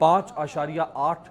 5.8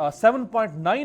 7.9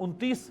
29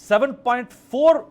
7.4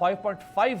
5.5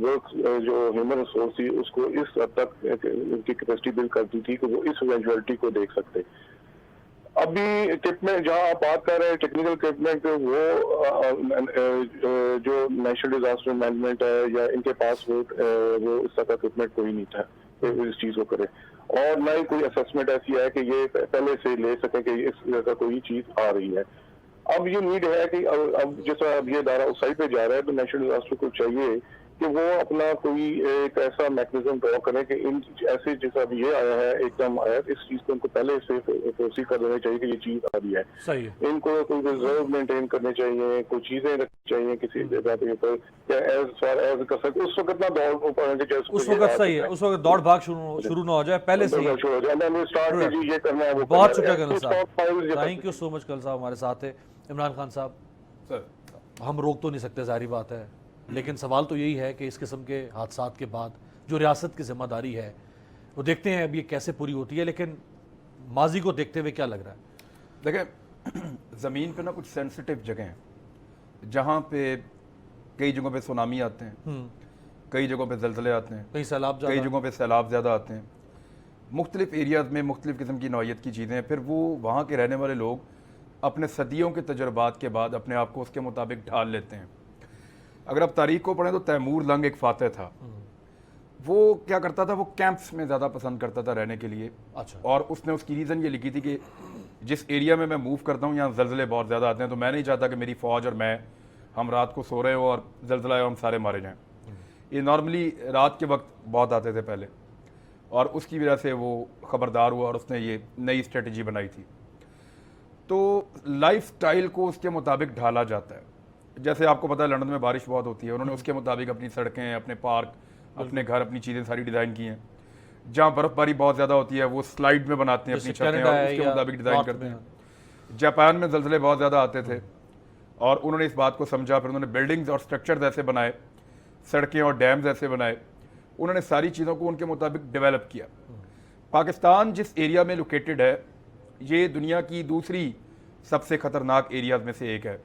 work جو human resource تھی اس کو اس حد تک ان کی کیپیسٹی بلڈ کر دی تھی کہ وہ اس ایونچوئلٹی کو دیکھ سکتے. ابھی اکوپمنٹ جہاں آپ بات کر رہے ہیں ٹیکنیکل اکوپمنٹ وہ جو نیشنل ڈیزاسٹر مینجمنٹ ہے یا ان کے پاس وہ اس طرح کا اکوپمنٹ کوئی نہیں تھا اس چیز کو کرے, اور نہ ہی کوئی اسسمنٹ ایسی ہے کہ یہ پہلے سے لے سکیں کہ اس طرح کا کوئی چیز آ رہی ہے. اب یہ نیڈ ہے کہ اب جیسا اب یہ ادارہ اس سائڈ پہ جا رہا ہے تو نیشنل ڈیزاسٹر کو چاہیے کہ وہ اپنا کوئی ایک ایسا میکنزم ڈرا کریں کہ ان ایسے جیسا اب یہ آیا ہے ایک دم آیا اس چیز کو ان کو پہلے سے فورسی کر دینا چاہیے کہ یہ چیز آ رہی ہے. صحیح ہے. ان کو کوئی ریزرو مینٹین کرنے چاہیے, کوئی چیزیں رکھنی چاہیے کسی جگہ پہ اوپر کیا ایز فار ایز کر سکتے. اس وقت نہ دوڑ اس وقت صحیح ہے, اس وقت دوڑ بھاگ شروع نہ ہو جائے, پہلے سے یہ کرنا ہے. بہت شکریہ کنل صاحب, تھینک یو سو مچ. کنل صاحب ہمارے ساتھ ہے. عمران خان صاحب سر, ہم روک تو نہیں سکتے, ظاہری بات ہے, لیکن سوال تو یہی ہے کہ اس قسم کے حادثات کے بعد جو ریاست کی ذمہ داری ہے وہ دیکھتے ہیں اب یہ کیسے پوری ہوتی ہے, لیکن ماضی کو دیکھتے ہوئے کیا لگ رہا ہے؟ دیکھیں زمین پہ نا کچھ سینسٹیو جگہیں ہیں جہاں پہ کئی جگہوں پہ سونامی آتے ہیں, کئی جگہوں پہ زلزلے آتے ہیں, کہیں سیلاب, کئی جگہوں پہ سیلاب زیادہ آتے ہیں, مختلف ایریاز میں مختلف قسم کی نوعیت کی چیزیں ہیں. پھر وہ وہاں کے رہنے والے لوگ اپنے صدیوں کے تجربات کے بعد اپنے آپ کو اس کے مطابق ڈھال لیتے ہیں. اگر آپ تاریخ کو پڑھیں تو تیمور لنگ ایک فاتح تھا, وہ کیا کرتا تھا, وہ کیمپس میں زیادہ پسند کرتا تھا رہنے کے لیے. اچھا. اور اس نے اس کی ریزن یہ لکھی تھی کہ جس ایریا میں موو کرتا ہوں یہاں زلزلے بہت زیادہ آتے ہیں, تو میں نہیں چاہتا کہ میری فوج اور میں ہم رات کو سو رہے ہو اور زلزلہ ہے ہم سارے مارے جائیں. یہ نارملی رات کے وقت بہت آتے تھے پہلے, اور اس کی وجہ سے وہ خبردار ہوا اور اس نے یہ نئی اسٹریٹجی بنائی تھی. تو لائف سٹائل کو اس کے مطابق ڈھالا جاتا ہے. جیسے آپ کو پتہ ہے لندن میں بارش بہت ہوتی ہے, انہوں نے اس کے مطابق اپنی سڑکیں, اپنے پارک, اپنے گھر, اپنی چیزیں ساری ڈیزائن کی ہیں. جہاں برف باری بہت زیادہ ہوتی ہے وہ سلائڈ میں بناتے ہیں اپنی چھتیں اور اس کے مطابق ڈیزائن کرتے ہیں. جاپان میں زلزلے بہت زیادہ آتے تھے اور انہوں نے اس بات کو سمجھا, پھر انہوں نے بلڈنگز اور سٹرکچرز ایسے بنائے, سڑکیں اور ڈیمز ایسے بنائے, انہوں نے ساری چیزوں کو ان کے مطابق ڈیولپ کیا. پاکستان جس ایریا میں لوکیٹڈ ہے یہ دنیا کی دوسری سب سے خطرناک ایریاز میں سے ایک ہے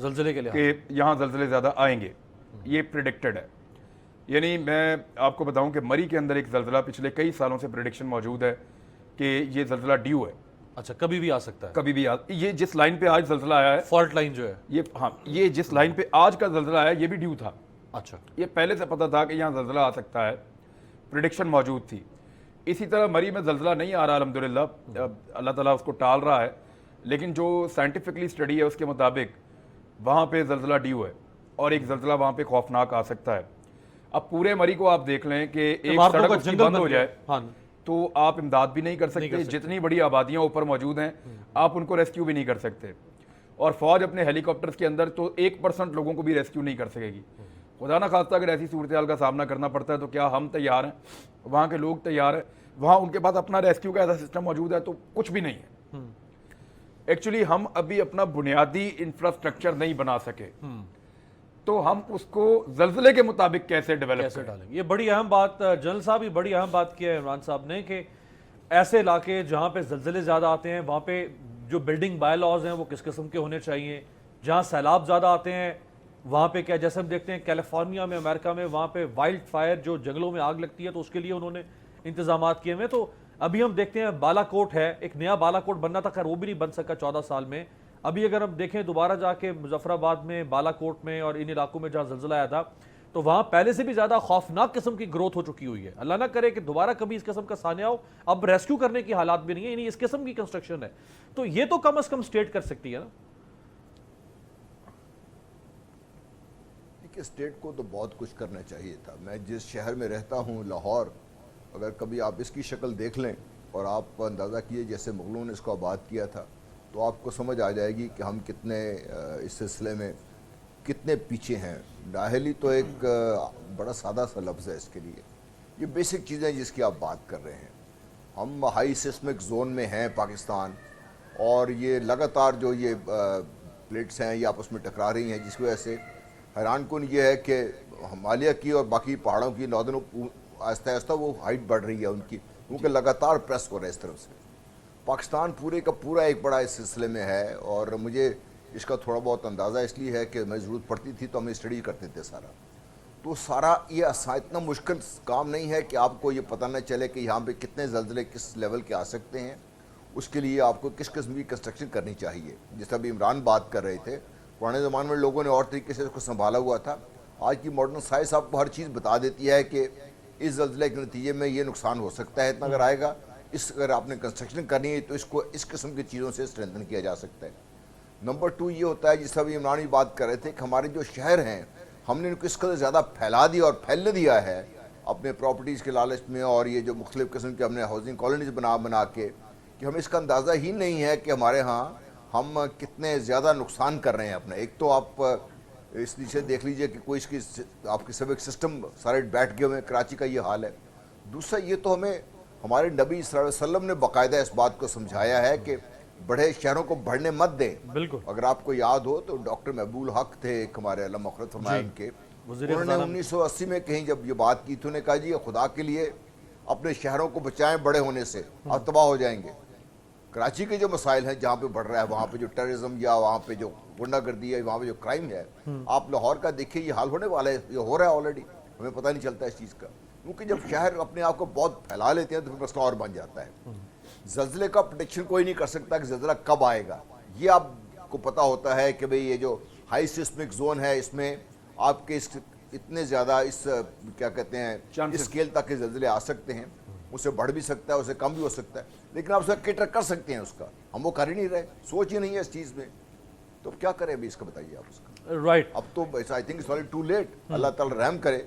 زلزلے کے لیے, کہ یہاں زلزلے زیادہ آئیں گے, یہ پریڈکٹڈ ہے. یعنی میں آپ کو بتاؤں کہ مری کے اندر ایک زلزلہ پچھلے کئی سالوں سے پریڈکشن موجود ہے کہ یہ زلزلہ ڈیو ہے. اچھا, کبھی بھی آ سکتا ہے, کبھی بھی یہ جس لائن پہ آج زلزلہ آیا ہے, فالٹ لائن جو ہے, یہ ہاں یہ جس لائن پہ آج کا زلزلہ آیا یہ بھی ڈیو تھا. اچھا, یہ پہلے سے پتہ تھا کہ یہاں زلزلہ آ سکتا ہے, پریڈکشن موجود تھی. اسی طرح مری میں زلزلہ نہیں آ رہا الحمدللہ, اللہ تعالیٰ اس کو ٹال رہا ہے, لیکن جو سائنٹیفکلی اسٹڈی ہے اس کے مطابق وہاں پہ زلزلہ ڈیو ہے اور ایک زلزلہ وہاں پہ خوفناک آ سکتا ہے. اب پورے مری کو آپ دیکھ لیں کہ ایک سڑک اس کی بند ہو جائے تو آپ امداد بھی نہیں کر سکتے, جتنی بڑی آبادیاں اوپر موجود ہیں آپ ان کو ریسکیو بھی نہیں کر سکتے, اور فوج اپنے ہیلی کاپٹرز کے اندر تو 1% لوگوں کو بھی ریسکیو نہیں کر سکے گی. خدا نہ خواستہ اگر ایسی صورتحال کا سامنا کرنا پڑتا ہے تو کیا ہم تیار ہیں, وہاں کے لوگ تیار ہیں, وہاں ان کے پاس اپنا ریسکیو کا ایسا سسٹم موجود ہے تو کچھ بھی نہیں ہے. ایکچولی ہم ابھی اپنا بنیادی انفراسٹرکچر نہیں بنا سکے تو ہم اس کو زلزلے کے مطابق کیسے ڈیولپ ڈالیں. یہ بڑی اہم بات جنرل صاحب, یہ بڑی اہم بات کی ہے عمران صاحب نے کہ ایسے علاقے جہاں پہ زلزلے زیادہ آتے ہیں وہاں پہ جو بلڈنگ بائی لاز ہیں وہ کس قسم کے ہونے چاہیے. جہاں سیلاب زیادہ آتے ہیں وہاں پہ کیا, جیسے ہم دیکھتے ہیں کیلیفورنیا میں, امریکہ میں, وہاں پہ وائلڈ فائر جو جنگلوں میں آگ لگتی ہے تو اس کے لیے انہوں نے انتظامات کیے ہوئے. تو ابھی ہم دیکھتے ہیں بالا کوٹ ہے, ایک نیا بالا کوٹ بننا تھا, خیر وہ بھی نہیں بن سکا 14 سال میں. ابھی اگر ہم دیکھیں دوبارہ جا کے مظفر آباد میں, بالا کوٹ میں اور ان علاقوں میں جہاں زلزلہ آیا تھا تو وہاں پہلے سے بھی زیادہ خوفناک قسم کی گروتھ ہو چکی ہوئی ہے. اللہ نہ کرے کہ دوبارہ کبھی اس قسم کا سانحہ ہو. اب ریسکیو کرنے کی حالات بھی نہیں ہے, یعنی اس قسم کی کنسٹرکشن ہے تو یہ تو کم از کم اسٹیٹ کر سکتی ہے نا. اسٹیٹ کو تو بہت کچھ کرنا چاہیے تھا. میں جس شہر میں رہتا ہوں لاہور, اگر کبھی آپ اس کی شکل دیکھ لیں اور آپ اندازہ کیے جیسے مغلوں نے اس کو آباد کیا تھا تو آپ کو سمجھ آ جائے گی کہ ہم کتنے اس سلسلے میں کتنے پیچھے ہیں. ڈاہلی تو ایک بڑا سادہ سا لفظ ہے اس کے لیے. یہ بیسک چیزیں جس کی آپ بات کر رہے ہیں, ہم ہائی سسمک زون میں ہیں پاکستان, اور یہ لگاتار جو یہ پلیٹس ہیں یہ آپس میں ٹکرا رہی ہیں, جس کی وجہ سے حیران کن یہ ہے کہ ہمالیہ کی اور باقی پہاڑوں کی ناردرن آہستہ آہستہ وہ ہائٹ بڑھ رہی ہے ان کی, کیونکہ لگاتار پریس ہو رہا ہے اس طرف سے. پاکستان پورے کا پورا ایک بڑا اس سلسلے میں ہے, اور مجھے اس کا تھوڑا بہت اندازہ اس لیے ہے کہ میں ضرورت پڑتی تھی تو ہم اسٹڈی کرتے تھے سارا. تو سارا یہ اتنا مشکل کام نہیں ہے کہ آپ کو یہ پتہ نہ چلے کہ یہاں پہ کتنے زلزلے کس لیول کے آ سکتے ہیں. اس کے لیے آپ کو کس قسم کی کنسٹرکشن کرنی چاہیے. جس طرح ابھی عمران بات کر رہے تھے, پرانے زمانے میں لوگوں نے اور طریقے سے اس کو سنبھالا ہوا تھا. آج کی ماڈرن سائنس آپ کو ہر چیز بتا دیتی ہے کہ اس زلزلے کے نتیجے میں یہ نقصان ہو سکتا ہے, اتنا اگر آئے گا, اگر آپ نے کنسٹرکشن کرنی ہے تو اس کو اس قسم کی چیزوں سے اسٹرینتھن کیا جا سکتا ہے. نمبر 2 یہ ہوتا ہے, جس طرح ابھی عمران بھی بات کر رہے تھے, کہ ہمارے جو شہر ہیں ہم نے ان کو اس قدر زیادہ پھیلا دیا اور پھیلنے دیا ہے اپنے پراپرٹیز کے لالچ میں, اور یہ جو مختلف قسم کے ہم نے ہاؤسنگ کالونیز بنا کے, کہ ہمیں اس کا اندازہ ہی نہیں ہے کہ ہمارے ہاں ہم کتنے زیادہ نقصان کر رہے ہیں اپنا. ایک تو آپ اس نیچے دیکھ لیجئے کہ کوئی اس کی آپ کے سوک سسٹم سارے بیٹھ گئے ہوئے ہیں, کراچی کا یہ حال ہے. دوسرا یہ تو ہمیں ہمارے نبی صلی اللہ علیہ وسلم نے باقاعدہ اس بات کو سمجھایا ہے کہ بڑے شہروں کو بڑھنے مت دیں. بالکل. اگر آپ کو یاد ہو تو ڈاکٹر محبوب الحق تھے ایک ہمارے اللہ مغفرت فرمائے ان کے, انہوں نے 1980 میں کہیں جب یہ بات کی تو انہوں نے کہا جی خدا کے لیے اپنے شہروں کو بچائیں بڑے ہونے سے, آپ تباہ ہو جائیں گے. کراچی کے جو مسائل ہیں جہاں پہ بڑھ رہا ہے, وہاں پہ جو ٹیررزم یا وہاں پہ جو غنڈہ گردی ہے, وہاں پہ جو کرائم ہے, آپ لاہور کا دیکھیں یہ حال ہونے والا ہے, یہ ہو رہا ہے آلریڈی, ہمیں پتہ نہیں چلتا اس چیز کا. کیونکہ جب شہر اپنے آپ کو بہت پھیلا لیتے ہیں تو پھر مسئلہ اور بن جاتا ہے. زلزلے کا پروڈکشن کوئی نہیں کر سکتا کہ زلزلہ کب آئے گا. یہ آپ کو پتہ ہوتا ہے کہ بھئی یہ جو ہائی سسمک زون ہے اس میں آپ کے اتنے زیادہ اس کیا کہتے ہیں اسکیل تک کے زلزلے آ سکتے ہیں. اس سے بڑھ بھی سکتا ہے, اس سے کم بھی ہو سکتا ہے, لیکن آپ اس کا کیٹر کر سکتے ہیں. اس کا ہم وہ کر ہی نہیں رہے, سوچ ہی نہیں ہے اس چیز میں. تو کیا کریں ابھی اس کا بتائیے آپ اس کا. رائٹ. اب تو I think it's too late. Allah تعالی رحم کرے.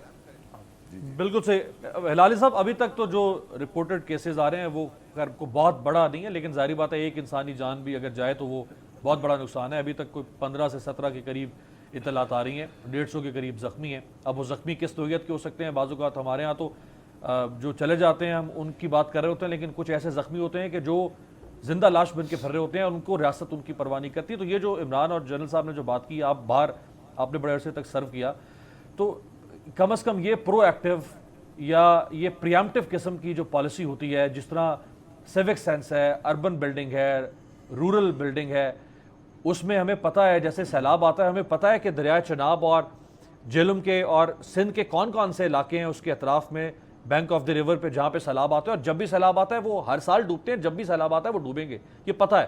بالکل صحیح. ہلالی صاحب, ابھی تک تو جو رپورٹڈ کیسز آ رہے ہیں وہ کو بہت بڑا نہیں ہے, لیکن ظاہری بات ہے ایک انسانی جان بھی اگر جائے تو وہ بہت بڑا نقصان ہے. ابھی تک کوئی 15 سے 17 کے قریب اطلاعات آ رہی ہیں, 150 کے قریب زخمی ہیں. اب وہ زخمی کس نوعیت کے ہو سکتے ہیں, بعض اوقات ہمارے ہاں تو جو چلے جاتے ہیں ہم ان کی بات کر رہے ہوتے ہیں, لیکن کچھ ایسے زخمی ہوتے ہیں کہ جو زندہ لاش بن کے پھر رہے ہوتے ہیں اور ان کو ریاست ان کی پرواہ نہیں کرتی. تو یہ جو عمران اور جنرل صاحب نے جو بات کی, آپ باہر آپ نے بڑے عرصے تک سرو کیا, تو کم از کم یہ پرو ایکٹیو یا یہ پریامپٹیو قسم کی جو پالیسی ہوتی ہے, جس طرح سیوک سینس ہے, اربن بلڈنگ ہے, رورل بلڈنگ ہے, اس میں ہمیں پتہ ہے جیسے سیلاب آتا ہے, ہمیں پتہ ہے کہ دریائے چناب اور جہلم کے اور سندھ کے کون کون سے علاقے ہیں اس کے اطراف میں, بینک آف دی ریور پہ جہاں پہ سیلاب آتا ہے, اور جب بھی سیلاب آتا ہے وہ ہر سال ڈوبتے ہیں, جب بھی سیلاب آتا ہے وہ ڈوبیں گے, یہ پتہ ہے.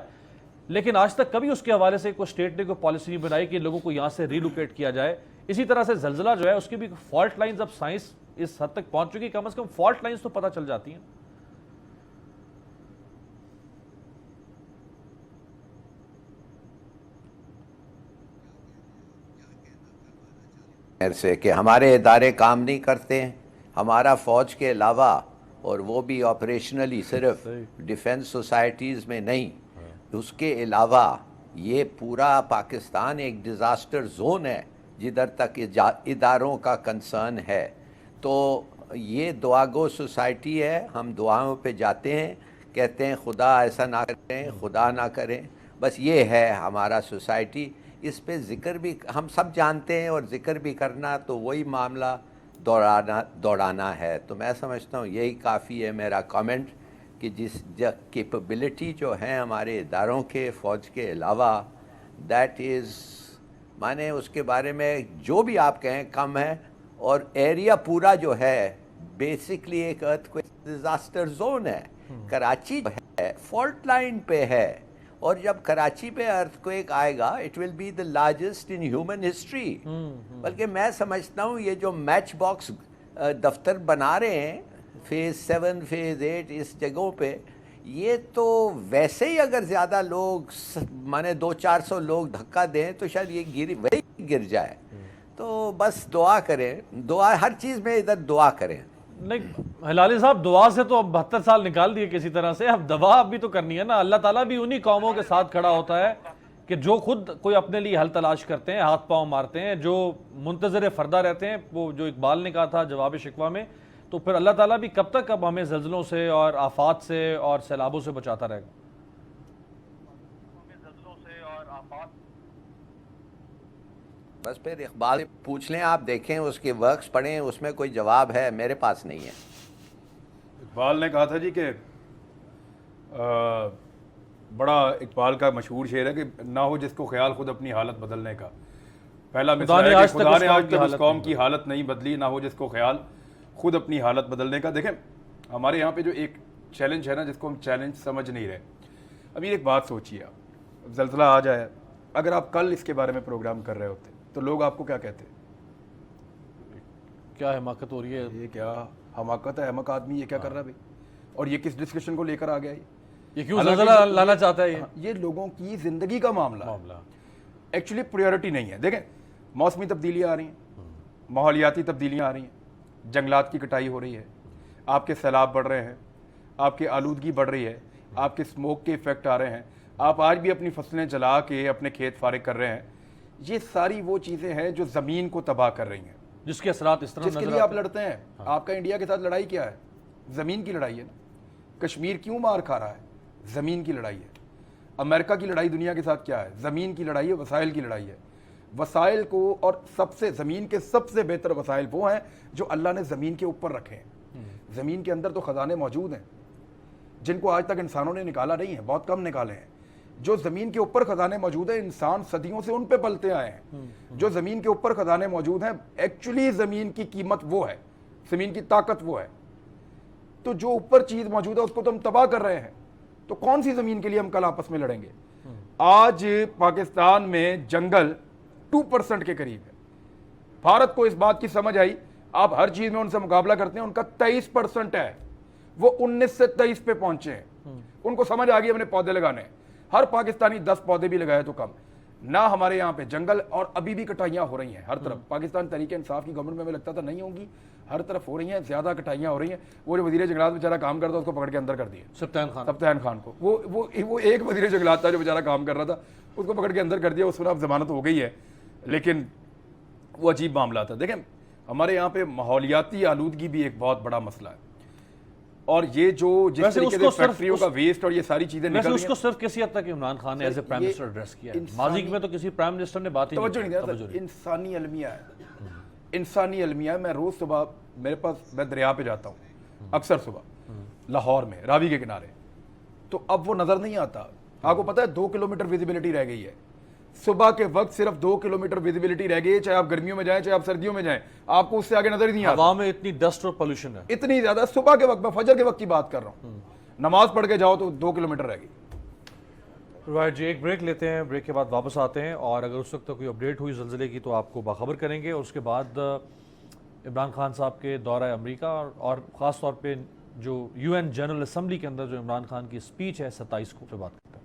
لیکن آج تک کبھی اس کے حوالے سے کوئی اسٹیٹ نے کوئی پالیسی نہیں بنائی کہ لوگوں کو یہاں سے ریلوکیٹ کیا جائے. اسی طرح سے زلزلہ جو ہے اس کی بھی فالٹ لائنز اب سائنس اس حد تک پہنچ چکی, کم از کم فالٹ لائنز تو پتہ چل جاتی ہیں. سے کہ ہمارے ادارے کام نہیں کرتے ہیں, ہمارا فوج کے علاوہ, اور وہ بھی آپریشنلی صرف ڈیفنس سوسائٹیز میں نہیں, اس کے علاوہ یہ پورا پاکستان ایک ڈیزاسٹر زون ہے جدھر تک اداروں کا کنسرن ہے. تو یہ دعا گو سوسائٹی ہے, ہم دعاؤں پہ جاتے ہیں, کہتے ہیں خدا ایسا نہ کریں, خدا نہ کریں, بس یہ ہے ہمارا سوسائٹی. اس پہ ذکر بھی ہم سب جانتے ہیں, اور ذکر بھی کرنا تو وہی معاملہ دوڑانا ہے. تو میں سمجھتا ہوں یہی کافی ہے میرا کامنٹ, کہ جس کیپبلٹی جو ہیں ہمارے اداروں کے فوج کے علاوہ, دیٹ از مانے اس کے بارے میں جو بھی آپ کہیں کم ہے. اور ایریا پورا جو ہے بیسکلی ایک ارتھکویک ڈیزاسٹر زون ہے. کراچی ہے فالٹ لائن پہ ہے, اور جب کراچی پہ ارتھکویک آئے گا it will be the largest in human history. بلکہ میں سمجھتا ہوں یہ جو میچ باکس دفتر بنا رہے ہیں فیز 7 فیز 8 اس جگہوں پہ, یہ تو ویسے ہی اگر زیادہ لوگ مانے 200-400 لوگ دھکا دیں تو شاید یہ وہی گر جائے. تو بس دعا کریں, دعا ہر چیز میں ادھر دعا کریں. نہیں ہلالی صاحب, دعا سے تو اب 72 سال نکال دیے کسی طرح سے, اب دعا اب بھی تو کرنی ہے نا. اللہ تعالیٰ بھی انہی قوموں کے ساتھ کھڑا ہوتا ہے کہ جو خود کوئی اپنے لیے حل تلاش کرتے ہیں, ہاتھ پاؤں مارتے ہیں, جو منتظر فردہ رہتے ہیں. وہ جو اقبال نے کہا تھا جواب شکوہ میں, تو پھر اللہ تعالیٰ بھی کب تک اب ہمیں زلزلوں سے اور آفات سے اور سیلابوں سے بچاتا رہے گا. بس پھر اقبال پوچھ لیں, آپ دیکھیں اس کے ورکس پڑھیں, اس میں کوئی جواب ہے, میرے پاس نہیں ہے. اقبال نے کہا تھا جی کہ بڑا اقبال کا مشہور شعر ہے کہ نہ ہو جس کو خیال خود اپنی حالت بدلنے کا, پہلا خدا مسئلہ نے ہے آج کہ تک خدا اس نے قوم آج کی تک اس حالت قوم نہیں کی حالت نہیں بدلی، نہ ہو جس کو خیال خود اپنی حالت بدلنے کا. دیکھیں ہمارے یہاں پہ جو ایک چیلنج ہے نا، جس کو ہم چیلنج سمجھ نہیں رہے. ابھی ایک بات سوچیے آپ، زلزلہ آ جائے، اگر آپ کل اس کے بارے میں پروگرام کر رہے ہوتے تو لوگ آپ کو کیا کہتے؟ کیا حماقت ہو رہی ہے، یہ کیا حماقت ہے، احمق آدمی یہ کیا کر رہا ہے بھائی، اور یہ کس ڈسکشن کو لے کر آ گیا یہ کیوں زلزلہ لانا چاہتا ہے؟ یہ لوگوں کی زندگی کا معاملہ ایکچولی پریورٹی نہیں ہے. دیکھیں موسمی تبدیلیاں آ رہی ہیں، ماحولیاتی تبدیلیاں آ رہی ہیں، جنگلات کی کٹائی ہو رہی ہے، آپ کے سیلاب بڑھ رہے ہیں، آپ کی آلودگی بڑھ رہی ہے، آپ کے اسموک کے ایفیکٹ آ رہے ہیں، آپ آج بھی اپنی فصلیں جلا کے اپنے کھیت فارغ کر رہے ہیں. یہ ساری وہ چیزیں ہیں جو زمین کو تباہ کر رہی ہیں، جس کے اثرات اس طرح جس کے نظر لیے آپ آتے ہیں. لڑتے ہیں. آپ کا انڈیا کے ساتھ لڑائی کیا ہے؟ زمین کی لڑائی ہے نا. کشمیر کیوں مار کھا رہا ہے؟ زمین کی لڑائی ہے. امریکہ کی لڑائی دنیا کے ساتھ کیا ہے؟ زمین کی لڑائی ہے، وسائل کی لڑائی ہے. وسائل کو، اور سب سے زمین کے سب سے بہتر وسائل وہ ہیں جو اللہ نے زمین کے اوپر رکھے ہیں. زمین کے اندر تو خزانے موجود ہیں جن کو آج تک انسانوں نے نکالا نہیں ہے، بہت کم نکالے ہیں. جو زمین کے اوپر خزانے موجود ہیں، انسان صدیوں سے ان پہ پلتے آئے ہیں. جو زمین کے اوپر خزانے موجود ہیں، ایکچولی زمین کی قیمت وہ ہے، زمین کی طاقت وہ ہے. تو جو اوپر چیز موجود ہے اس کو تو ہم تباہ کر رہے ہیں. تو کون سی زمین کے لیے ہم کل آپس میں لڑیں گے؟ آج پاکستان میں جنگل 2% کے قریب ہے. بھارت کو اس بات کی سمجھ آئی، آپ ہر چیز میں ان سے مقابلہ کرتے ہیں، ان کا 23% ہے، وہ 19 سے 23 پہ پہنچے ہیں. ان کو سمجھ آ گئی ہم نے پودے لگانے ہیں. ہر پاکستانی 10 پودے بھی لگائے تو کم نہ. ہمارے یہاں پہ جنگل، اور ابھی بھی کٹائیاں ہو رہی ہیں ہر طرف. پاکستان تحریک انصاف کی گورنمنٹ میں ہمیں لگتا تھا نہیں ہوں گی، ہر طرف ہو رہی ہیں، زیادہ کٹائیاں ہو رہی ہیں. وہ جو وزیر جنگلات بیچارہ کام کرتا اس کو پکڑ کے اندر کر دیا، سبطین خان کو. وہ ایک وزیر جنگلات تھا جو بیچارہ کام کر رہا تھا، اس کو پکڑ کے اندر کر دیا. اس پر اب ضمانت ہو گئی ہے، لیکن وہ عجیب معاملہ تھا. دیکھیں ہمارے یہاں پہ ماحولیاتی آلودگی بھی ایک بہت بڑا مسئلہ ہے. اور یہ جو جس طریقے سے فیکٹریوں کا ویسٹ اور یہ ساری چیزیں نکل رہی ہیں، اس کو صرف کسی حد تک عمران خان نے as a prime minister address کیا ہے. ماضی میں تو کسی پرائم منسٹر نے بات ہی توجہ نہیں دیا. انسانی المیہ ہے، انسانی المیہ. میں روز صبح میرے پاس، میں دریا پہ جاتا ہوں اکثر صبح لاہور میں راوی کے کنارے، تو اب وہ نظر نہیں آتا. آپ کو پتہ ہے 2 کلومیٹر ویزیبلٹی رہ گئی ہے. صبح کے وقت صرف 2 کلومیٹر ویزیبلٹی رہ گئی ہے، چاہے آپ گرمیوں میں جائیں چاہے آپ سردیوں میں جائیں، آپ کو اس سے آگے نظر ہی نہیں آتا. ہوا میں اتنی ڈسٹ اور پولوشن ہے، اتنی زیادہ. صبح کے وقت، میں فجر کے وقت کی بات کر رہا ہوں، نماز پڑھ کے جاؤ تو 2 کلومیٹر رہ گئی. رائٹ جی، ایک بریک لیتے ہیں، بریک کے بعد واپس آتے ہیں، اور اگر اس وقت کوئی اپڈیٹ ہوئی زلزلے کی تو آپ کو باخبر کریں گے. اور اس کے بعد عمران خان صاحب کے دورہ امریکہ اور خاص طور پہ جو UN جنرل اسمبلی کے اندر جو عمران خان کی سپیچ ہے 27 کو، پہ بات کرتے ہیں.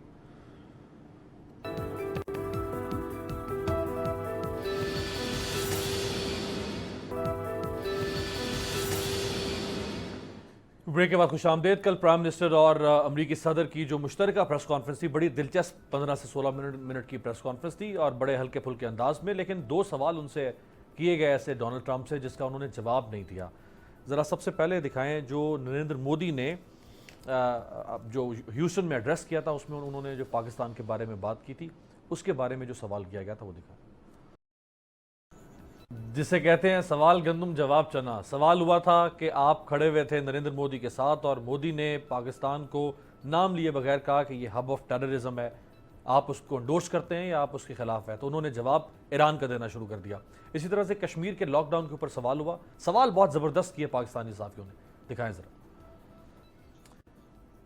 بریک کے بعد خوش آمدید. کل پرائم منسٹر اور امریکی صدر کی جو مشترکہ پریس کانفرنس تھی، بڑی دلچسپ 15 سے 16 منٹ کی پریس کانفرنس تھی، اور بڑے ہلکے پھلکے انداز میں. لیکن 2 سوال ان سے کیے گئے ایسے ڈونلڈ ٹرمپ سے جس کا انہوں نے جواب نہیں دیا. ذرا سب سے پہلے دکھائیں جو نریندر مودی نے جو ہیوسٹن میں ایڈریس کیا تھا، اس میں انہوں نے جو پاکستان کے بارے میں بات کی تھی، اس کے بارے میں جو سوال کیا گیا تھا وہ دکھائیں. جسے کہتے ہیں سوال گندم جواب چنا. سوال ہوا تھا کہ آپ کھڑے ہوئے تھے نریندر مودی کے ساتھ، اور مودی نے پاکستان کو نام لیے بغیر کہا کہ یہ ہب آف ٹیررزم ہے، آپ اس کو انڈورس کرتے ہیں یا آپ اس کے خلاف ہیں. تو انہوں نے جواب ایران کا دینا شروع کر دیا. اسی طرح سے کشمیر کے لاک ڈاؤن کے اوپر سوال ہوا. سوال بہت زبردست کیے پاکستانی صحافیوں نے، دکھائیں ذرا.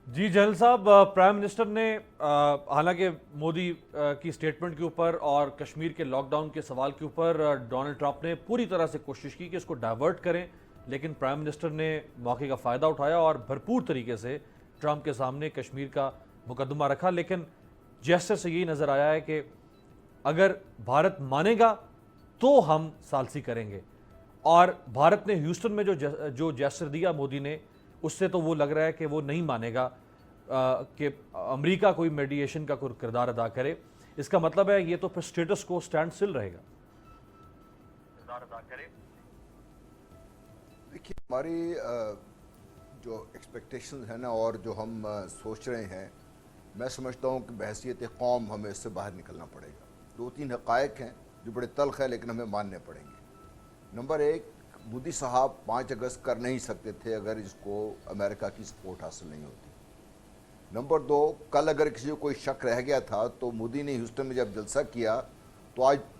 جی جہل صاحب، پرائم منسٹر نے حالانکہ مودی کی سٹیٹمنٹ کے اوپر اور کشمیر کے لاک ڈاؤن کے سوال کے اوپر ڈونلڈ ٹرمپ نے پوری طرح سے کوشش کی کہ اس کو ڈائیورٹ کریں، لیکن پرائم منسٹر نے موقع کا فائدہ اٹھایا اور بھرپور طریقے سے ٹرمپ کے سامنے کشمیر کا مقدمہ رکھا. لیکن جیسچر سے یہی نظر آیا ہے کہ اگر بھارت مانے گا تو ہم ثالثی کریں گے، اور بھارت نے ہیوسٹن میں جو جیسچر دیا مودی نے، اس سے تو وہ لگ رہا ہے کہ وہ نہیں مانے گا کہ امریکہ کوئی میڈیشن کا کوئی کردار ادا کرے. اس کا مطلب ہے یہ تو پھر سٹیٹس کو سٹینڈ سل رہے گا. دیکھیے ہماری جو ایکسپیکٹیشنز ہیں نا، اور جو ہم سوچ رہے ہیں، میں سمجھتا ہوں کہ بحیثیت قوم ہمیں اس سے باہر نکلنا پڑے گا. 2-3 حقائق ہیں جو بڑے تلخ ہیں لیکن ہمیں ماننے پڑیں گے. نمبر 1، مودی صاحب 5 اگست کر نہیں سکتے تھے اگر اس کو امریکہ کی سپورٹ حاصل نہیں ہوتی. نمبر 2، کل اگر کسی کو کوئی شک رہ گیا تھا تو مودی نے ہیوسٹن میں جب جلسہ کیا تو آج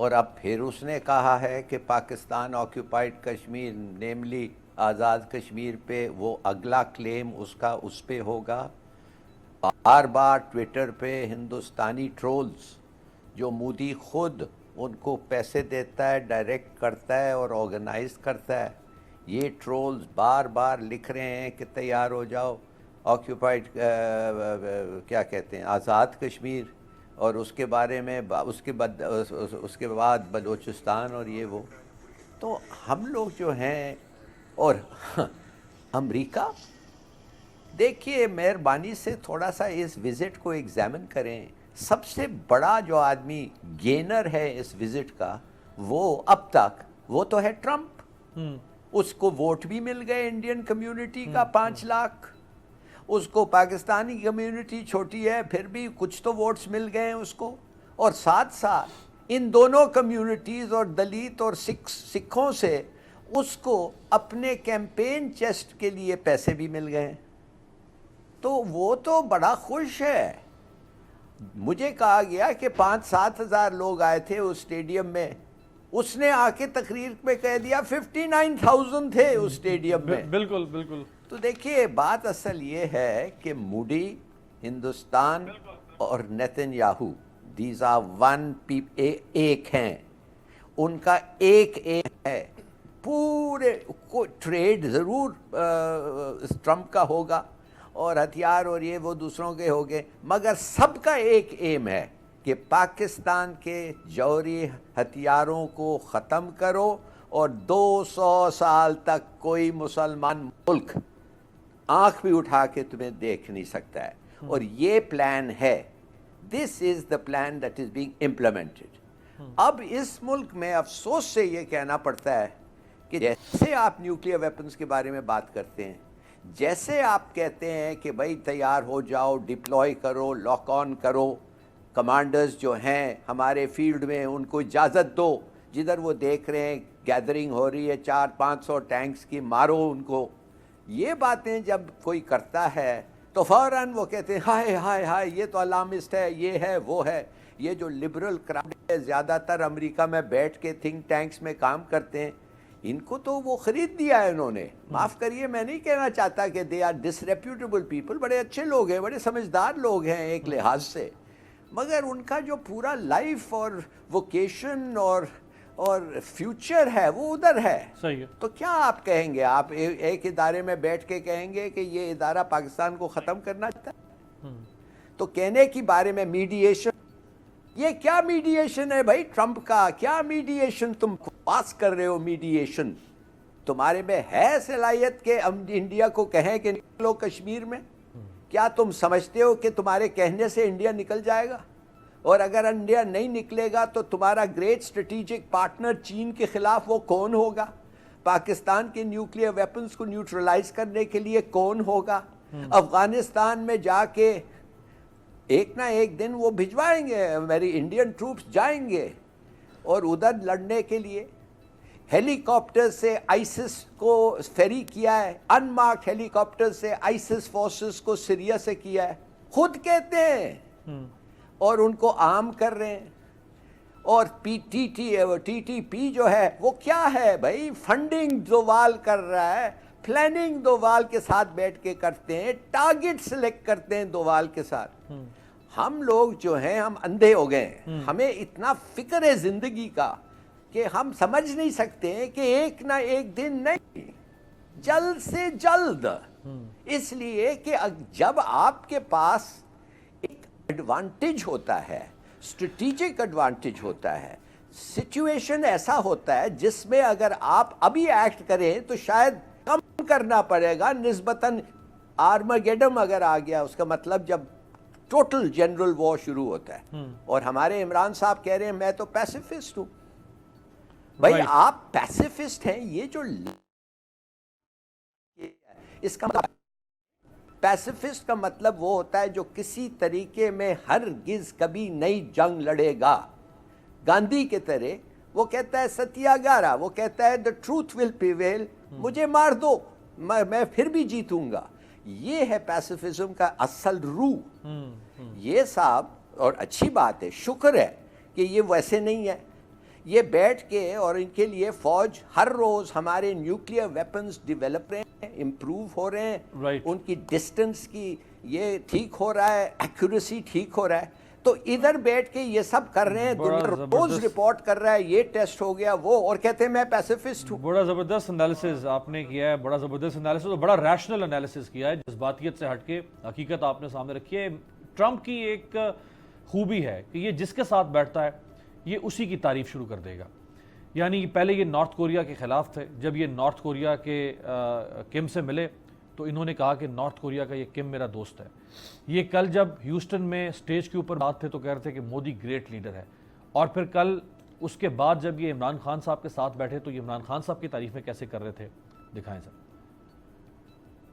اور اب پھر اس نے کہا ہے کہ پاکستان آکیوپائڈ کشمیر نیملی آزاد کشمیر پہ وہ اگلا کلیم اس کا اس پہ ہوگا. بار بار ٹویٹر پہ ہندوستانی ٹرولز جو مودی خود ان کو پیسے دیتا ہے, ڈائریکٹ کرتا ہے اور آرگنائز کرتا ہے, یہ ٹرولز بار بار لکھ رہے ہیں کہ تیار ہو جاؤ آکیوپائڈ کیا کہتے ہیں آزاد کشمیر, اور اس کے بارے میں اس کے بعد بلوچستان اور یہ وہ. تو ہم لوگ جو ہیں, اور امریکہ دیکھیے مہربانی سے تھوڑا سا اس وزٹ کو ایگزامن کریں. سب سے بڑا جو آدمی گینر ہے اس وزٹ کا وہ اب تک وہ تو ہے ٹرمپ. اس کو ووٹ بھی مل گئے انڈین کمیونٹی کا 5 لاکھ, اس کو پاکستانی کمیونٹی چھوٹی ہے پھر بھی کچھ تو ووٹس مل گئے ہیں اس کو, اور ساتھ ساتھ ان دونوں کمیونٹیز اور دلت اور سکھوں سے اس کو اپنے کیمپین چیسٹ کے لیے پیسے بھی مل گئے ہیں. تو وہ تو بڑا خوش ہے. مجھے کہا گیا کہ 5-7 ہزار لوگ آئے تھے اس اسٹیڈیم میں, اس نے آ کے تقریر میں کہہ دیا 59,000 تھے اس اسٹیڈیم میں. بالکل بالکل. تو دیکھیے بات اصل یہ ہے کہ مودی, ہندوستان اور Netanyahu these are one ایک ہیں, ان کا ایک ہے. پورے ٹریڈ ضرور ٹرمپ کا ہوگا اور ہتھیار اور یہ وہ دوسروں کے ہو گئے, مگر سب کا ایک ایم ہے کہ پاکستان کے جوہری ہتھیاروں کو ختم کرو اور 200 سال تک کوئی مسلمان ملک آنکھ بھی اٹھا کے تمہیں دیکھ نہیں سکتا ہے. اور یہ پلان ہے, this is the plan that is being implemented. اب اس ملک میں افسوس سے یہ کہنا پڑتا ہے کہ جیسے آپ نیوکلیئر ویپنز کے بارے میں بات کرتے ہیں, جیسے آپ کہتے ہیں کہ بھائی تیار ہو جاؤ, ڈپلوائے کرو, لاک آن کرو, کمانڈرز جو ہیں ہمارے فیلڈ میں ان کو اجازت دو, جدھر وہ دیکھ رہے ہیں گیدرنگ ہو رہی ہے 400-500 ٹینکس کی, مارو ان کو. یہ باتیں جب کوئی کرتا ہے تو فوراً وہ کہتے ہیں ہائے ہائے ہائے یہ تو الارمسٹ ہے, یہ ہے وہ ہے. یہ جو لبرل کراؤڈ ہے زیادہ تر امریکہ میں بیٹھ کے تھنک ٹینکس میں کام کرتے ہیں, ان کو تو وہ خرید دیا ہے انہوں نے. معاف کریے میں نہیں کہنا چاہتا کہ they are disreputable people, بڑے اچھے لوگ ہیں, بڑے سمجھدار لوگ ہیں ایک لحاظ سے, مگر ان کا جو پورا لائف اور ووکیشن اور فیوچر ہے وہ ادھر ہے. صحیح ہے. تو کیا آپ کہیں گے, آپ ایک ادارے میں بیٹھ کے کہیں گے کہ یہ ادارہ پاکستان کو ختم کرنا چاہتا ہے؟ تو کہنے کی بارے میں میڈیشن, یہ کیا میڈیشن ہے بھائی ٹرمپ کا, کیا میڈیشن تم پاس کر رہے ہو؟ میڈیشن تمہارے میں ہے صلاحیت کہ انڈیا کو کہیں کہ نکلو کشمیر میں؟ کیا تم سمجھتے ہو کہ تمہارے کہنے سے انڈیا نکل جائے گا؟ اور اگر انڈیا نہیں نکلے گا تو تمہارا گریٹ اسٹریٹجک پارٹنر چین کے خلاف وہ کون ہوگا؟ پاکستان کے نیوکلیئر ویپنز کو نیوٹرلائز کرنے کے لیے کون ہوگا؟ افغانستان میں جا کے ایک نہ ایک دن وہ بھجوائیں گے, میری انڈین ٹروپس جائیں گے اور ادھر لڑنے کے لیے. ہیلی کاپٹر سے آئسس کو فیری کیا ہے, ان مارکڈ ہیلی کاپٹر سے آئسس فورسز کو سیریا سے کیا ہے, خود کہتے ہیں, اور ان کو عام کر رہے ہیں. اور ٹی ٹی پی جو ہے وہ کیا ہے بھائی؟ فنڈنگ دووال کر رہا ہے, پلاننگ دووال کے ساتھ بیٹھ کے کرتے ہیں, ٹارگٹ سلیکٹ کرتے ہیں دووال کے ساتھ. ہم لوگ جو ہیں ہم اندھے ہو گئے ہیں, ہمیں اتنا فکر ہے زندگی کا کہ ہم سمجھ نہیں سکتے ہیں کہ ایک نہ ایک دن نہیں, جلد سے جلد. اس لیے کہ جب آپ کے پاس ایک ایڈوانٹیج ہوتا ہے, اسٹریٹجک ایڈوانٹیج ہوتا ہے, سچویشن ایسا ہوتا ہے جس میں اگر آپ ابھی ایکٹ کریں تو شاید کم کرنا پڑے گا نسبتاً. آرماگیڈم اگر آ گیا اس کا مطلب جب ٹوٹل جنرل وار شروع ہوتا ہے. اور ہمارے عمران صاحب کہہ رہے ہیں میں تو پیسیفسٹ ہوں. بھائی آپ پیسیفسٹ ہیں, یہ جو اس کا پیسیفسٹ کا مطلب وہ ہوتا ہے جو کسی طریقے میں ہرگز کبھی نئی جنگ لڑے گا. گاندھی کے طرح وہ کہتا ہے ستیاگارا, وہ کہتا ہے the truth will prevail, مجھے مار دو میں پھر بھی جیتوں گا. یہ ہے پیسیفزم کا اصل روح. یہ صاحب, اور اچھی بات ہے, شکر ہے کہ یہ ویسے نہیں ہے. یہ بیٹھ کے اور ان کے لیے فوج ہر روز ہمارے نیوکلیئر ویپنز ڈیولپ رہے ہیں, امپروو ہو رہے ہیں, Right. ان کی ڈسٹنس کی یہ ٹھیک ہو رہا ہے, ایکوریسی ٹھیک ہو رہا ہے. تو ادھر بیٹھ کے یہ سب کر رہے ہیں, بڑا دنیا روز زبردست. رپورٹ کر رہا ہے, یہ ٹیسٹ ہو گیا وہ, اور کہتے ہیں میں پیسیفسٹ ہوں. بڑا زبردست انالیسز آپ نے کیا ہے, بڑا زبردست انالیسز اور بڑا ریشنل انالیسز کیا ہے, جذباتیت سے ہٹ کے حقیقت آپ نے سامنے رکھی ہے. ٹرمپ کی ایک خوبی ہے کہ یہ جس کے ساتھ بیٹھتا ہے یہ اسی کی تعریف شروع کر دے گا. یعنی پہلے یہ نارتھ کوریا کے خلاف تھے, جب یہ نارتھ کوریا کے کم سے ملے تو انہوں نے کہا کہ نارتھ کوریا کا یہ کم میرا دوست ہے. یہ کل جب ہیوسٹن میں سٹیج کے اوپر بات تھے تو کہہ رہے تھے کہ مودی گریٹ لیڈر ہے, اور پھر کل اس کے بعد جب یہ عمران خان صاحب کے ساتھ بیٹھے تو یہ عمران خان صاحب کی تعریفیں کیسے کر رہے تھے, دکھائیں سر.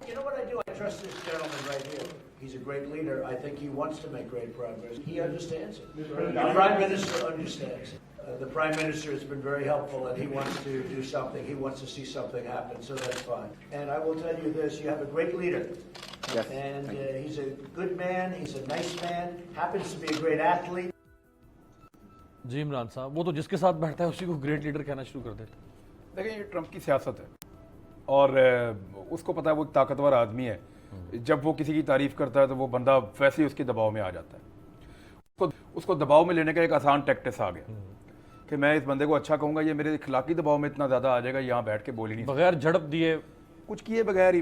You know what I do? I trust this gentleman right here. He's a great leader. I think he wants to make great progress. He understands it. The Prime Minister understands it. The Prime Minister has been very helpful and he wants to do something. He wants to see something happen, so that's fine. And I will tell you this, you have a great leader. Yes. And he's a good man, he's a nice man, happens to be a great athlete. جی عمران صاحب, وہ تو جس کے ساتھ بیٹھتا ہے اسی کو گریٹ لیڈر کہنا شروع کر دیتا ہے. دیکھیں یہ ٹرمپ کی سیاست ہے اور اس کو پتہ ہے وہ ایک طاقتور آدمی ہے. جب وہ کسی کی تعریف کرتا ہے تو وہ بندہ ویسے ہی اس کے دباؤ میں آ جاتا ہے. اس کو دباؤ میں لینے کا ایک آسان ٹیکٹس آ گیا کہ میں اس بندے کو اچھا کہوں گا, یہ میرے اخلاقی دباؤ میں اتنا زیادہ آ جائے گا, یہاں بیٹھ کے بول ہی نہیں بغیر جھڑپ دیے کچھ کیے بغیر ہی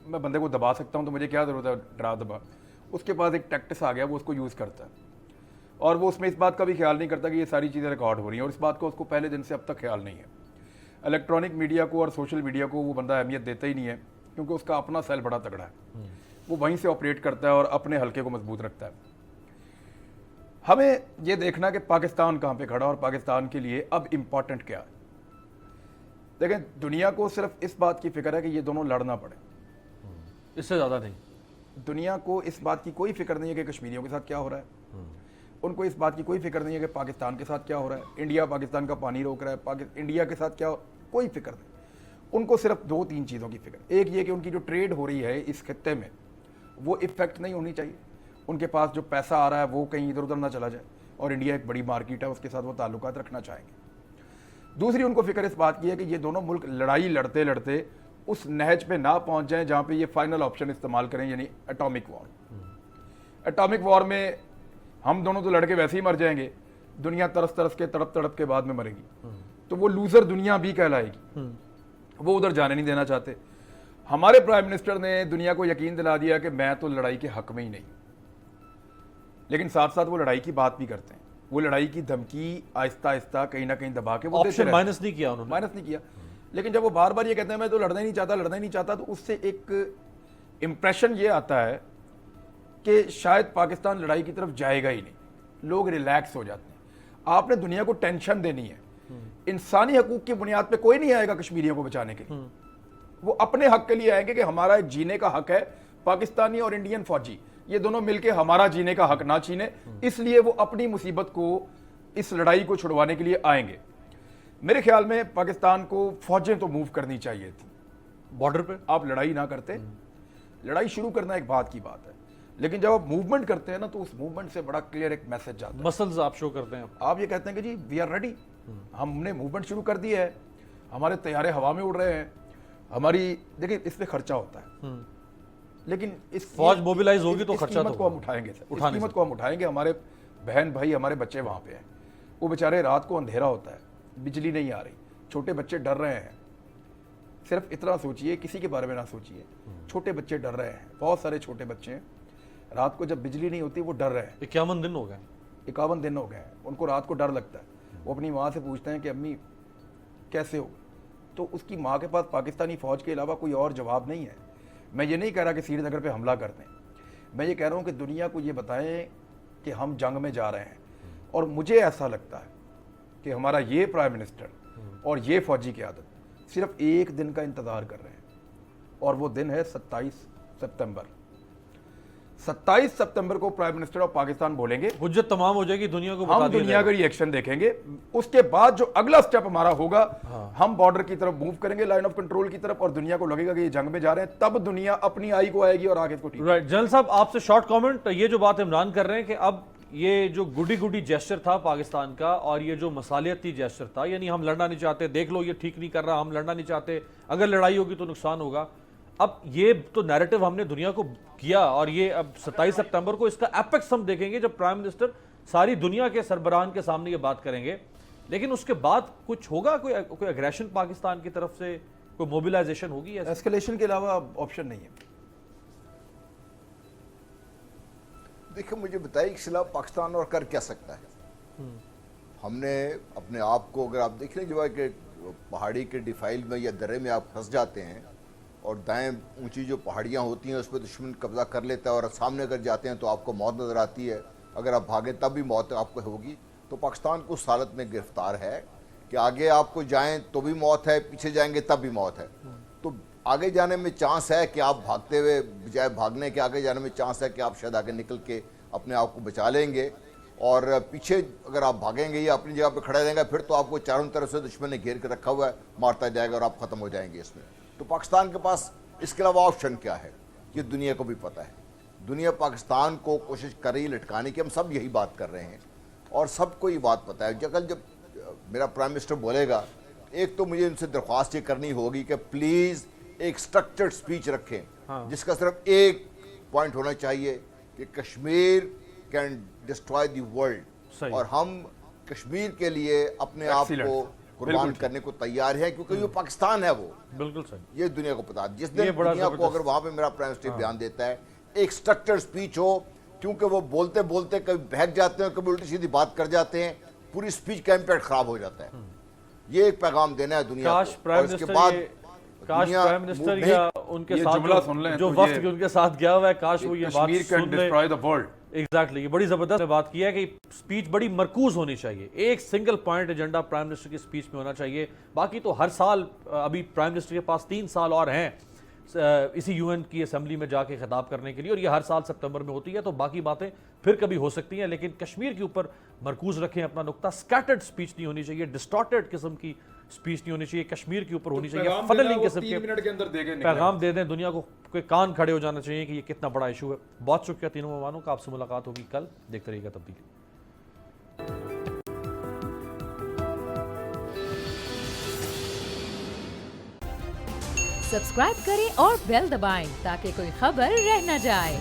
میں بندے کو دبا سکتا ہوں, تو مجھے کیا ضرورت ہے ڈرا دبا. اس کے پاس ایک ٹیکٹس آ گیا, وہ اس کو یوز کرتا ہے اور وہ اس میں اس بات کا بھی خیال نہیں کرتا کہ یہ ساری چیزیں ریکارڈ ہو رہی ہیں, اور اس بات کو اس کو پہلے دن سے اب تک خیال نہیں ہے. الیکٹرانک میڈیا کو اور سوشل میڈیا کو وہ بندہ اہمیت دیتا ہی نہیں ہے, کیونکہ اس کا اپنا سیل بڑا تگڑا ہے, وہ وہیں سے آپریٹ کرتا ہے اور اپنے حلقے کو مضبوط رکھتا ہے. ہمیں یہ دیکھنا کہ پاکستان کہاں پہ کھڑا اور پاکستان کے لیے اب امپورٹنٹ کیا ہے. دیکھیں دنیا کو صرف اس بات کی فکر ہے کہ یہ دونوں لڑنا پڑے, اس سے زیادہ نہیں. دنیا کو اس بات کی کوئی فکر نہیں ہے کہ کشمیریوں کے ساتھ کیا ہو رہا ہے, ان کو اس بات کی کوئی فکر نہیں ہے کہ پاکستان کے ساتھ کیا ہو رہا ہے, انڈیا پاکستان کا پانی روک رہا ہے, انڈیا کے ساتھ کیا کوئی فکر نہیں. ان کو صرف 2-3 چیزوں کی فکر. ایک یہ کہ ان کی جو ٹریڈ ہو رہی ہے اس خطے میں وہ افیکٹ نہیں ہونی چاہیے, ان کے پاس جو پیسہ آ رہا ہے وہ کہیں ادھر ادھر نہ چلا جائے, اور انڈیا ایک بڑی مارکیٹ ہے, اس کے ساتھ وہ تعلقات رکھنا چاہیں گے. دوسری ان کو فکر اس بات کی ہے کہ یہ دونوں ملک لڑائی لڑتے لڑتے اس نہج پہ نہ پہنچ جائیں جہاں پہ یہ فائنل آپشن استعمال کریں, یعنی اٹامک وار. اٹامک وار میں ہم دونوں تو لڑکے ویسے ہی مر جائیں گے, دنیا ترس ترس کے تڑپ تڑپ کے بعد میں مرے گی, تو وہ لوزر دنیا بھی کہلائے گی. وہ ادھر جانے نہیں دینا چاہتے. ہمارے پرائم منسٹر نے دنیا کو یقین دلا دیا کہ میں تو لڑائی کے حق میں ہی نہیں, لیکن ساتھ ساتھ وہ لڑائی کی بات بھی کرتے ہیں. وہ لڑائی کی دھمکی آہستہ آہستہ کہیں نہ کہیں دبا کے وہ آپشن مائنس نہیں کیا انہوں نے, مائنس نہیں کیا. لیکن جب وہ بار بار یہ کہتے ہیں میں تو لڑنا ہی نہیں چاہتا, تو اس سے ایک امپریشن یہ آتا ہے کہ شاید پاکستان لڑائی کی طرف جائے گا ہی نہیں. لوگ ریلیکس ہو جاتے ہیں. آپ نے دنیا کو ٹینشن دینی ہے. انسانی حقوق کی بنیاد پہ کوئی نہیں آئے گا کشمیریوں کو بچانے کے لیے, وہ اپنے حق کے لیے آئیں گے کہ ہمارا ایک جینے کا حق ہے. پاکستانی اور انڈین فوجی یہ دونوں مل کے ہمارا جینے کا حق نہ چھینے, اس لیے وہ اپنی مصیبت کو اس لڑائی کو چھڑوانے کے لیے آئیں گے. میرے خیال میں پاکستان کو فوجیں تو موو کرنی چاہیے تھی بارڈر پہ. آپ لڑائی نہ کرتے, لڑائی شروع کرنا ایک بات کی بات ہے, لیکن جب آپ موومنٹ کرتے ہیں نا تو اس موومنٹ سے بڑا کلیئر ایک میسج جاتا ہے. مسلز آپ شو کرتے ہیں, آپ یہ کہتے ہیں کہ جی وی آر ریڈی, ہم نے موومنٹ شروع کر دی ہے, ہمارے طیارے ہوا میں اڑ رہے ہیں, ہماری دیکھیں اس پہ خرچہ ہوتا ہے, لیکن اس فوج موبیلائز ہوگی تو خرچہ قیمت کو ہم اٹھائیں گے, اس قیمت کو ہم اٹھائیں گے. ہمارے بہن بھائی ہمارے بچے وہاں پہ ہیں, وہ بیچارے رات کو اندھیرا ہوتا ہے, بجلی نہیں آ رہی, چھوٹے بچے ڈر رہے ہیں. صرف اتنا سوچئے, کسی کے بارے میں نہ سوچئے, چھوٹے بچے ڈر رہے ہیں, بہت سارے چھوٹے بچے ہیں, رات کو جب بجلی نہیں ہوتی وہ ڈر رہے ہیں. 51 دن ہو گئے, 51 دن ہو گئے ہیں, ان کو رات کو ڈر لگتا ہے. وہ اپنی ماں سے پوچھتے ہیں کہ امی کیسے ہو, تو اس کی ماں کے پاس پاکستانی فوج کے علاوہ کوئی اور جواب نہیں ہے. میں یہ نہیں کہہ رہا کہ سری نگر پہ حملہ کر دیں, میں یہ کہہ رہا ہوں کہ دنیا کو یہ بتائیں کہ ہم جنگ میں جا رہے ہیں. اور مجھے ایسا لگتا ہے کہ ہمارا یہ پرائم منسٹر اور یہ فوجی قیادت صرف ایک دن کا انتظار کر رہے ہیں, اور وہ دن ہے 27 سپتمبر. 27 سپتمبر کو پرائم منسٹر آف پاکستان بولیں گے, حجت تمام ہو جائے گی, دنیا کو بتا ہم دیا دنیا کا ری ایکشن دیکھیں گے. اس کے بعد جو اگلا سٹیپ ہمارا ہوگا, ہم بارڈر کی طرف موو کریں گے, لائن آف کنٹرول کی طرف, اور دنیا کو لگے گا کہ یہ جنگ میں جا رہے ہیں. تب دنیا اپنی آئی کو آئے گی اور آگے کو ٹھیک. رائٹ. جنرل صاحب آپ سے شارٹ کامنٹ, یہ جو بات عمران کر رہے ہیں کہ اب یہ جو گڈی گڈی جیسچر تھا پاکستان کا اور یہ جو مصالحتی جیسچر تھا، یعنی ہم لڑنا نہیں چاہتے، دیکھ لو یہ ٹھیک نہیں کر رہا، ہم لڑنا نہیں چاہتے، اگر لڑائی ہوگی تو نقصان ہوگا، اب یہ تو نیریٹو ہم نے دنیا کو کیا، اور یہ اب 27 سپتمبر کو اس کا ایپیکس ہم دیکھیں گے جب پرائم منسٹر ساری دنیا کے سربراہان کے سامنے یہ بات کریں گے. لیکن اس کے بعد کچھ ہوگا، کوئی اگریشن پاکستان کی طرف سے، کوئی موبلائزیشن ہوگی؟ ایسکلیشن کے علاوہ آپشن نہیں ہے. دیکھیں مجھے بتائیے اس خلاف پاکستان اور کر کیا سکتا ہے. ہم نے اپنے آپ کو، اگر آپ دیکھ لیں جو ہے کہ پہاڑی کے ڈیفائل میں یا درے میں آپ پھنس جاتے ہیں اور دائیں اونچی جو پہاڑیاں ہوتی ہیں اس پہ دشمن قبضہ کر لیتا ہے اور سامنے اگر جاتے ہیں تو آپ کو موت نظر آتی ہے، اگر آپ بھاگیں تب بھی موت آپ کو ہوگی. تو پاکستان کو اس حالت میں گرفتار ہے کہ آگے آپ کو جائیں تو بھی موت ہے، پیچھے جائیں گے تب بھی موت ہے. تو آگے جانے میں چانس ہے کہ آپ بھاگتے ہوئے بجائے بھاگنے کے آگے جانے میں چانس ہے کہ آپ شاید آگے نکل کے اپنے آپ کو بچا لیں گے، اور پیچھے اگر آپ بھاگیں گے یا اپنی جگہ پہ کھڑے رہیں گے پھر تو آپ کو چاروں طرف سے دشمن نے گھیر کے رکھا ہوا ہے، مارتا جائے گا اور آپ ختم ہو جائیں گے اس میں. تو پاکستان کے پاس اس کے علاوہ آپشن کیا ہے یہ دنیا کو بھی پتہ ہے. دنیا پاکستان کو کوشش کر رہی لٹکانے کی، ہم سب یہی بات کر رہے ہیں اور سب کو یہ بات پتہ ہے. جب میرا پرائم منسٹر بولے گا، ایک تو مجھے ان سے درخواست یہ کرنی ہوگی کہ پلیز ایک سٹرکچرڈ سپیچ رکھیں جس کا صرف ایک پوائنٹ ہونا چاہیے کہ Kashmir can destroy the world, اور ہم کشمیر کے لیے اپنے آپ کو قربان کرنے کو تیار ہیں کیونکہ یہ پاکستان ہے. وہ بالکل صحیح، یہ دنیا کو پتا ہے. جس دن دنیا کو اگر وہاں پہ میرا پرائم منسٹر بیان دیتا ہے ایک سٹرکچرڈ سپیچ ہو، کیونکہ وہ بولتے بولتے کبھی بہک جاتے ہیں، کبھی الٹی سیدھی بات کر جاتے ہیں، پوری سپیچ کا امپیکٹ خراب ہو جاتا ہے. یہ ایک پیغام دینا ہے دنیا کو. اور اس کے بعد کاش پرائم منسٹر یا ان کے ساتھ جو وفد ان کے ساتھ گیا ہوا ہے، کاش وہ یہ بات سن لے. ایگزیکٹلی، یہ بڑی زبردست بات کی ہے کہ سپیچ بڑی مرکوز ہونی چاہیے، ایک single point agenda prime minister کی سپیچ میں ہونا چاہیے. باقی تو ہر سال، ابھی پرائم منسٹر کے پاس 3 سال اور ہیں اسی یو این کی اسمبلی میں جا کے خطاب کرنے کے لیے، اور یہ ہر سال سپتمبر میں ہوتی ہے، تو باقی باتیں پھر کبھی ہو سکتی ہیں. لیکن کشمیر کے اوپر مرکوز رکھیں اپنا نقطہ. سکیٹرڈ سپیچ نہیں ہونی چاہیے، ڈسٹارٹڈ قسم کی سپیچ نہیں ہونی چاہیے، کشمیر کے اوپر ہونی چاہیے. فنلنگ قسم کے پیغام دے دیں دنیا کو، کوئی کان کھڑے ہو جانا چاہیے کہ یہ کتنا بڑا ایشو ہے. بہت شکریہ تینوں مہمانوں کا. آپ سے ملاقات ہوگی کل. دیکھتے رہیے گا تبدیلی. سبسکرائب کریں اور بیل دبائیں تاکہ کوئی خبر رہ نہ جائے.